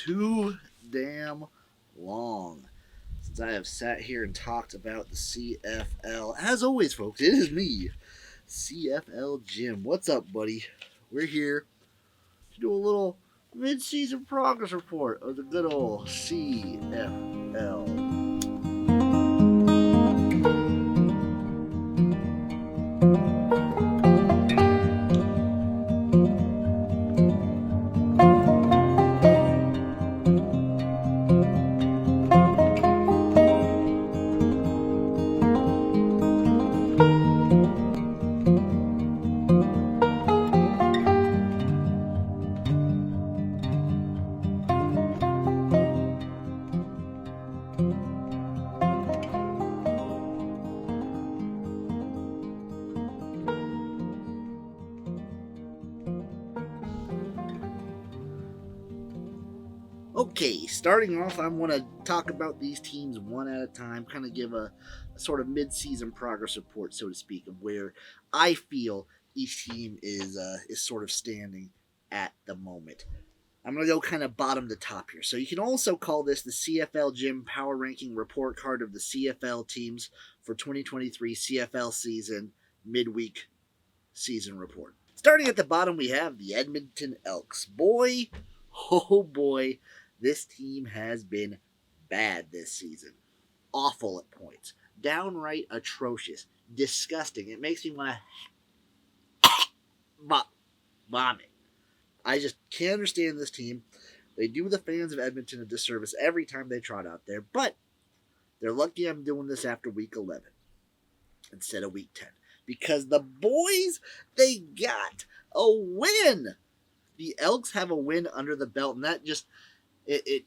too damn long since I have sat here and talked about the CFL. As always, folks, it is me, CFL Jim. What's up, buddy? We're here to do a little mid-season progress report of the good old CFL. Okay, starting off, I want to talk about these teams one at a time, kind of give a sort of mid-season progress report, so to speak, of where I feel each team is sort of standing at the moment. I'm going to go kind of bottom to top here. So you can also call this the CFL Jim Power Ranking Report Card of the CFL teams for 2023 CFL season midweek season report. Starting at the bottom, we have the Edmonton Elks. Boy, oh boy, this team has been bad this season. Awful at points. Downright atrocious. Disgusting. It makes me want to vomit. I just can't understand this team. They do the fans of Edmonton a disservice every time they trot out there, but they're lucky I'm doing this after week 11 instead of week 10. Because the boys, they got a win. The Elks have a win under the belt, and that just it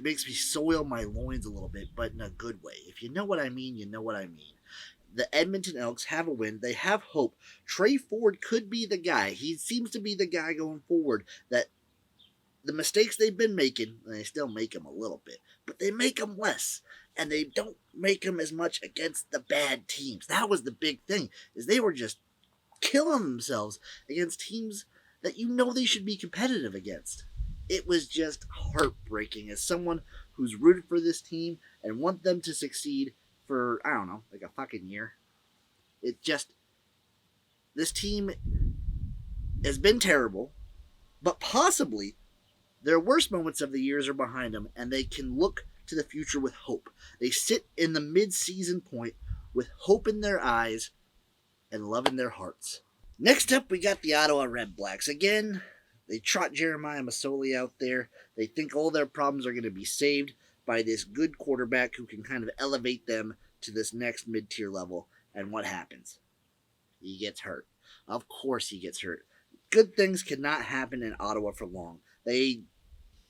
makes me soil my loins a little bit, but in a good way. If you know what I mean, you know what I mean. The Edmonton Elks have a win. They have hope. Trey Ford could be the guy. He seems to be the guy going forward. That the mistakes they've been making, and they still make them a little bit, but they make them less, and they don't make them as much against the bad teams. That was the big thing, is they were just killing themselves against teams that you know they should be competitive against. It was just heartbreaking as someone who's rooted for this team and want them to succeed for, I don't know, like a fucking year. This team has been terrible, but possibly their worst moments of the years are behind them, and they can look to the future with hope. They sit in the mid-season point with hope in their eyes and love in their hearts. Next up, we got the Ottawa Red Blacks. Again, they trot Jeremiah Masoli out there. They think all their problems are going to be saved by this good quarterback who can kind of elevate them to this next mid-tier level. And what happens? He gets hurt. Of course he gets hurt. Good things cannot happen in Ottawa for long. They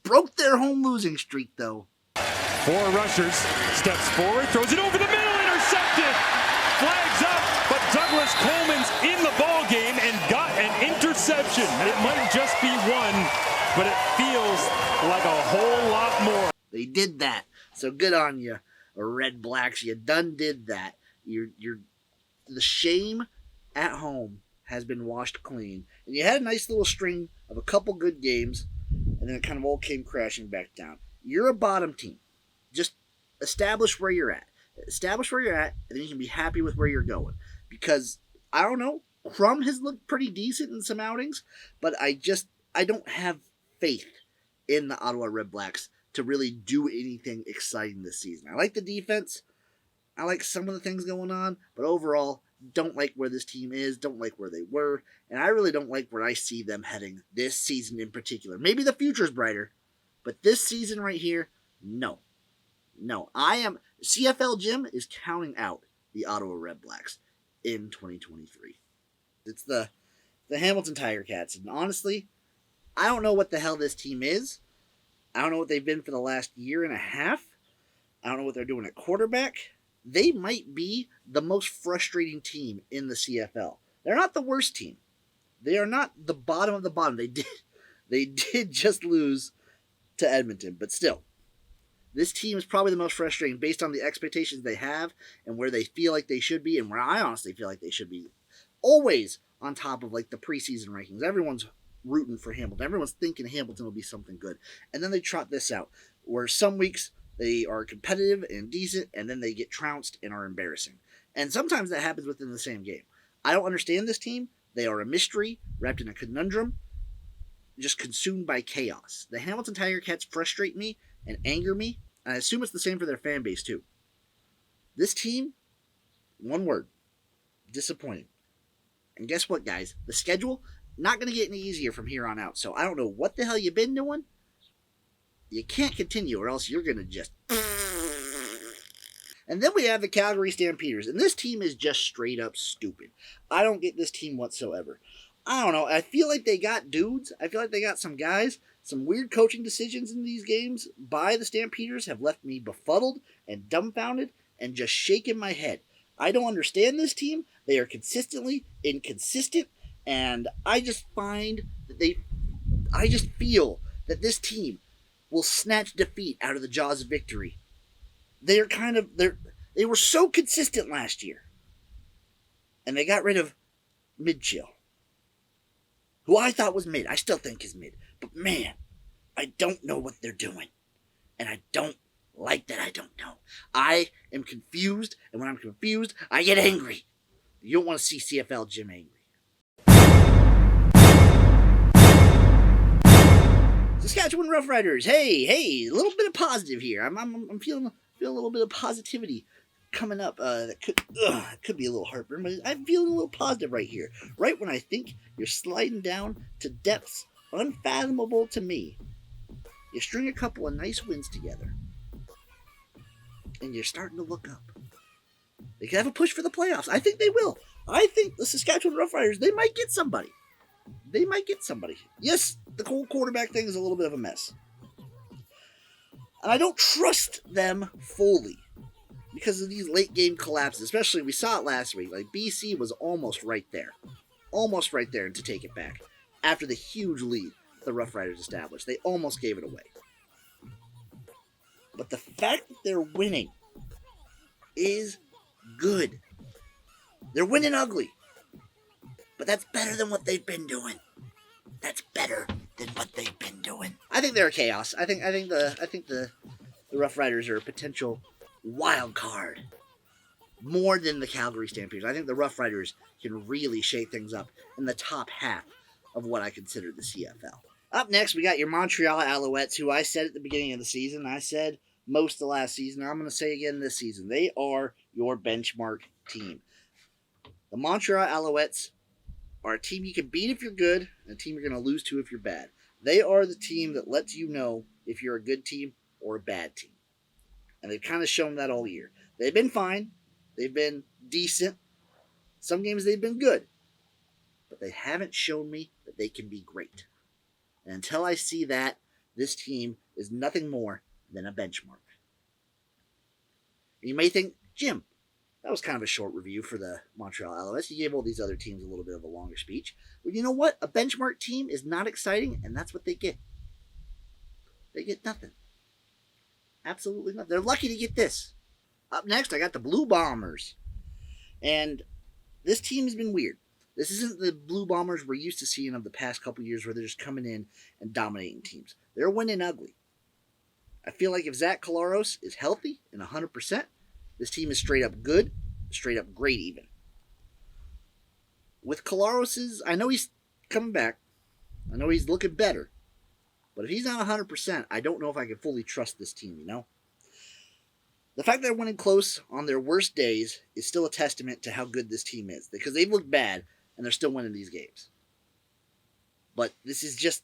broke their home losing streak, though. Four rushers, steps forward, throws it over the middle, intercepted! Flags up, but Douglas Coleman's in the ball game and got an interception. It might just be one, but it feels like a whole lot more. They did that, so good on you, Red Blacks. You done did that. The shame at home has been washed clean, and you had a nice little string of a couple good games, and then it kind of all came crashing back down. You're a bottom team. Just establish where you're at. Establish where you're at, and then you can be happy with where you're going. Because, I don't know, Crum has looked pretty decent in some outings, but I don't have faith in the Ottawa Red Blacks to really do anything exciting this season. I like the defense. I like some of the things going on, but overall, don't like where this team is, don't like where they were, and I really don't like where I see them heading this season in particular. Maybe the future's brighter, but this season right here, no. CFL Jim is counting out the Ottawa Red Blacks in 2023. It's the Hamilton Tiger Cats, and honestly, I don't know what the hell this team is. I don't know what they've been for the last year and a half. I don't know what they're doing at quarterback. They might be the most frustrating team in the CFL. They're not the worst team. They are not the bottom of the bottom. They did just lose to Edmonton, but still, this team is probably the most frustrating based on the expectations they have and where they feel like they should be and where I honestly feel like they should be. Always on top of like the preseason rankings. Everyone's rooting for Hamilton. Everyone's thinking Hamilton will be something good. And then they trot this out, where some weeks they are competitive and decent, and then they get trounced and are embarrassing. And sometimes that happens within the same game. I don't understand this team. They are a mystery, wrapped in a conundrum, just consumed by chaos. The Hamilton Tiger Cats frustrate me and anger me, and I assume it's the same for their fan base too. This team, one word, disappointing. And guess what, guys? The schedule, not going to get any easier from here on out. So I don't know what the hell you've been doing. You can't continue or else you're going to just... And then we have the Calgary Stampeders. And this team is just straight up stupid. I don't get this team whatsoever. I don't know. I feel like they got dudes. I feel like they got some guys. Some weird coaching decisions in these games by the Stampeders have left me befuddled and dumbfounded and just shaking my head. I don't understand this team. They are consistently inconsistent. And I just find that I just feel that this team will snatch defeat out of the jaws of victory. They were so consistent last year. And they got rid of Midchill, who I thought was mid. I still think is mid. But man, I don't know what they're doing. And I don't like that I don't know. I am confused, and when I'm confused, I get angry. You don't want to see CFL Jim angry. Saskatchewan Roughriders, hey, a little bit of positive here. I'm feeling a little bit of positivity coming up. That could be a little heartburn, but I'm feeling a little positive right here. Right when I think you're sliding down to depths unfathomable to me, you string a couple of nice wins together, and you're starting to look up. They could have a push for the playoffs. I think they will. I think the Saskatchewan Roughriders, they might get somebody. Yes, the whole quarterback thing is a little bit of a mess. And I don't trust them fully because of these late game collapses. Especially, we saw it last week. Like, BC was almost right there. To take it back. After the huge lead the Roughriders established. They almost gave it away. But the fact that they're winning is good. They're winning ugly. But that's better than what they've been doing. I think they're chaos. I think the Roughriders are a potential wild card. More than the Calgary Stampeders. I think the Roughriders can really shake things up in the top half of what I consider the CFL. Up next, we got your Montreal Alouettes, who I said at the beginning of the season, I said most of last season, I'm going to say again this season, they are your benchmark team. The Montreal Alouettes are a team you can beat if you're good, and a team you're going to lose to if you're bad. They are the team that lets you know if you're a good team or a bad team. And they've kind of shown that all year. They've been fine. They've been decent. Some games they've been good. But they haven't shown me that they can be great. And until I see that, this team is nothing more than a benchmark. You may think, Jim, that was kind of a short review for the Montreal Alouettes. You gave all these other teams a little bit of a longer speech. But you know what? A benchmark team is not exciting, and that's what they get. They get nothing. Absolutely nothing. They're lucky to get this. Up next, I got the Blue Bombers. And this team has been weird. This isn't the Blue Bombers we're used to seeing of the past couple years where they're just coming in and dominating teams. They're winning ugly. I feel like if Zach Collaros is healthy and 100%, this team is straight up good, straight up great even. With Collaros's, I know he's coming back. I know he's looking better. But if he's not 100%, I don't know if I can fully trust this team, you know? The fact that they're winning close on their worst days is still a testament to how good this team is. Because they've looked bad, and they're still winning these games. But this is just,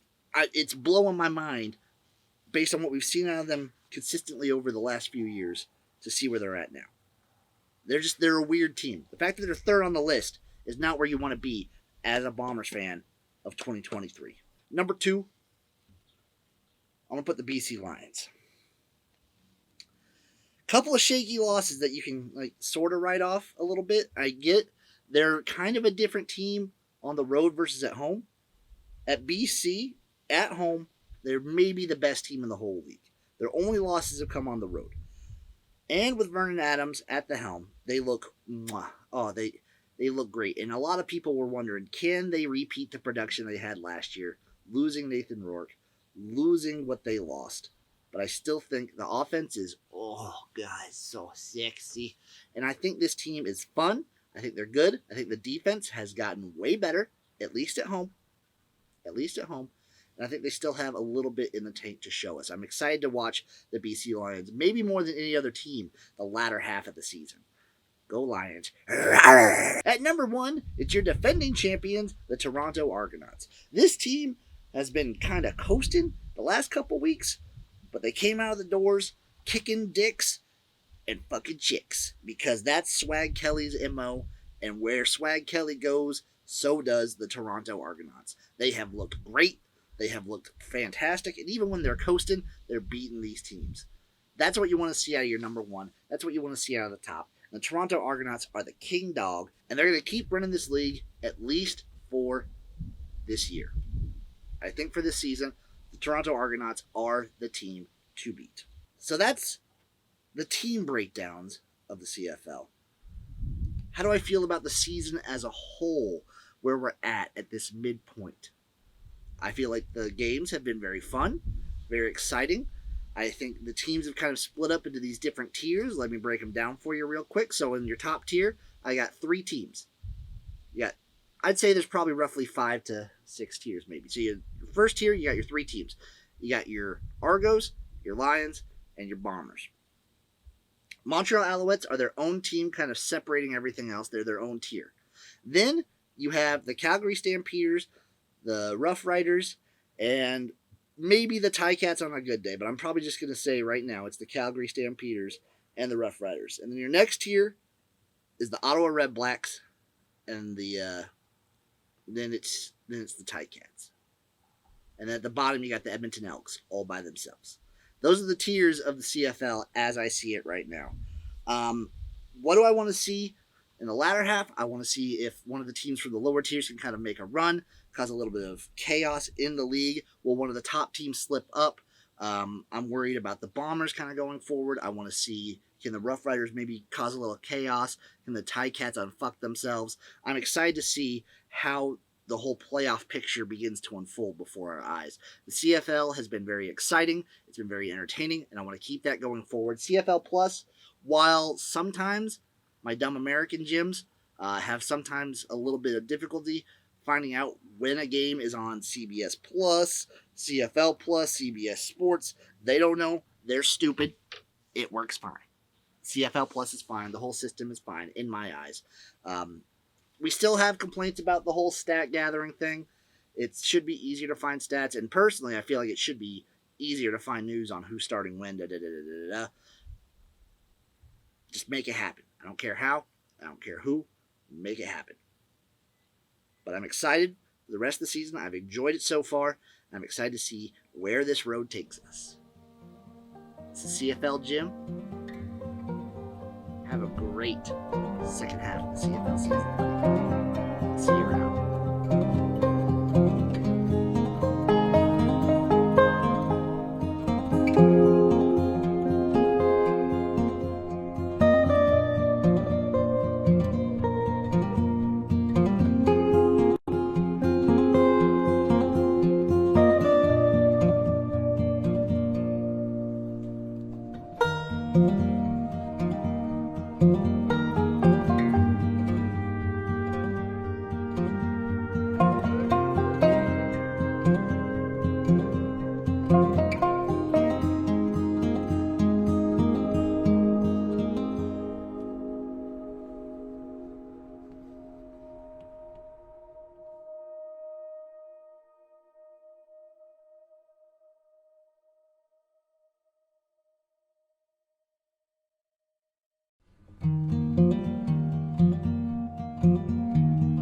it's blowing my mind based on what we've seen out of them consistently over the last few years to see where they're at now. They're a weird team. The fact that they're third on the list is not where you want to be as a Bombers fan of 2023. Number 2, I'm going to put the BC Lions. Couple of shaky losses that you can sort of write off a little bit. I get they're kind of a different team on the road versus at home. At BC, at home, they're maybe the best team in the whole league. Their only losses have come on the road. And with Vernon Adams at the helm, they look, they look great. And a lot of people were wondering, can they repeat the production they had last year losing Nathan Rourke, losing what they lost. But I still think the offense is, oh, guys, so sexy. And I think this team is fun. I think they're good. I think the defense has gotten way better, at least at home. At least at home. And I think they still have a little bit in the tank to show us. I'm excited to watch the BC Lions, maybe more than any other team, the latter half of the season. Go Lions. At number 1, it's your defending champions, the Toronto Argonauts. This team has been kind of coasting the last couple weeks, but they came out of the doors kicking dicks and fucking chicks, because that's Swag Kelly's MO, and where Swag Kelly goes, so does the Toronto Argonauts. They have looked great. They have looked fantastic, and even when they're coasting, they're beating these teams. That's what you want to see out of your number 1. That's what you want to see out of the top. The Toronto Argonauts are the king dog, and they're going to keep running this league at least for this year. I think for this season, the Toronto Argonauts are the team to beat. So that's the team breakdowns of the CFL. How do I feel about the season as a whole, where we're at this midpoint? I feel like the games have been very fun, very exciting. I think the teams have kind of split up into these different tiers. Let me break them down for you real quick. So in your top tier, I got 3 teams. I'd say there's probably roughly 5 to 6 tiers maybe. So your first tier, you got your 3 teams. You got your Argos, your Lions, and your Bombers. Montreal Alouettes are their own team, kind of separating everything else. They're their own tier. Then you have the Calgary Stampeders, the Rough Riders, and maybe the Ticats on a good day, but I'm probably just going to say right now it's the Calgary Stampeders and the Rough Riders. And then your next tier is the Ottawa Red Blacks, and then it's the Ticats. And then at the bottom you got the Edmonton Elks all by themselves. Those are the tiers of the CFL as I see it right now. What do I want to see in the latter half? I want to see if one of the teams from the lower tiers can kind of make a run, cause a little bit of chaos in the league. Will one of the top teams slip up? I'm worried about the Bombers kind of going forward. I want to see, can the Rough Riders maybe cause a little chaos? Can the Ticats unfuck themselves? I'm excited to see how the whole playoff picture begins to unfold before our eyes. The CFL has been very exciting. It's been very entertaining, and I want to keep that going forward. CFL Plus, while sometimes my dumb American gyms have sometimes a little bit of difficulty finding out when a game is on CBS Plus, CFL Plus, CBS Sports, they don't know. They're stupid. It works fine. CFL Plus is fine. The whole system is fine in my eyes. We still have complaints about the whole stat gathering thing. It should be easier to find stats, and personally, I feel like it should be easier to find news on who's starting when. Just make it happen. I don't care how. I don't care who. Make it happen. But I'm excited for the rest of the season. I've enjoyed it so far. I'm excited to see where this road takes us. It's the CFL Jim. Have a great second half of the CFL season.